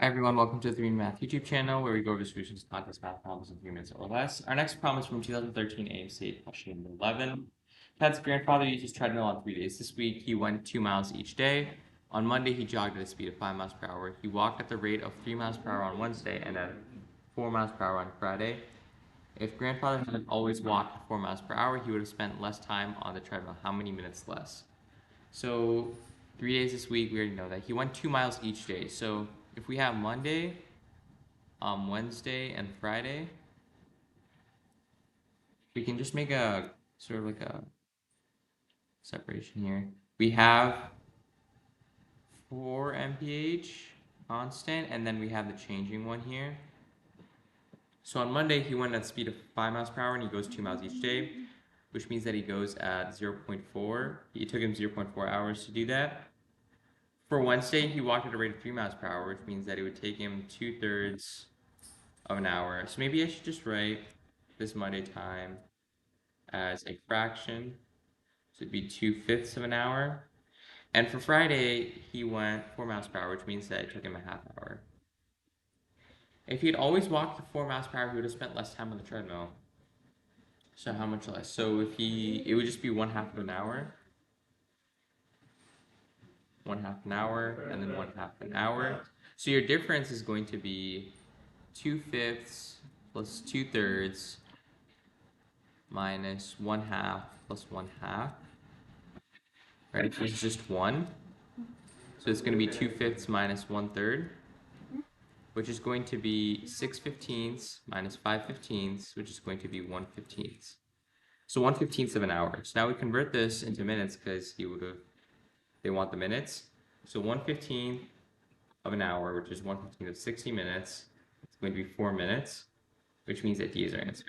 Hi everyone, welcome to the 3 Math YouTube channel where we go over solutions to contest math problems in 3 minutes or less. Our next problem is from 2013 AMC, question number 11. Ted's grandfather used his treadmill on 3 days. This week he went 2 miles each day. On Monday he jogged at a speed of 5 miles per hour. He walked at the rate of 3 miles per hour on Wednesday and at 4 miles per hour on Friday. If grandfather had always walked 4 miles per hour, he would have spent less time on the treadmill. How many minutes less? So 3 days this week, we already know that. He went 2 miles each day. So if we have Monday, Wednesday, and Friday, we can just make a sort of like a separation here. We have 4 mph constant, and then we have the changing one here. So on Monday, he went at a speed of 5 miles per hour, and he goes 2 miles each day, which means that he goes at 0.4. It took him 0.4 hours to do that. For Wednesday, he walked at a rate of 3 miles per hour, which means that it would take him 2/3 of an hour. So maybe I should just write this Monday time as a fraction. So it'd be 2/5 of an hour. And for Friday, he went 4 miles per hour, which means that it took him a half hour. If he had always walked the 4 miles per hour, he would have spent less time on the treadmill. So how much less? So it would just be 1/2 of an hour. 1/2 an hour, and then 1/2 an hour. So your difference is going to be 2/5 plus 2/3 minus 1/2 plus 1/2. Right, which is just 1. So it's going to be 2/5 minus 1/3, which is going to be 6/15 minus 5/15, which is going to be 1/15. So 1/15 of an hour. So now we convert this into minutes because they want the minutes. So 1/15 of an hour, which is 1/15 of 60 minutes, it's going to be 4 minutes, which means that D is our answer.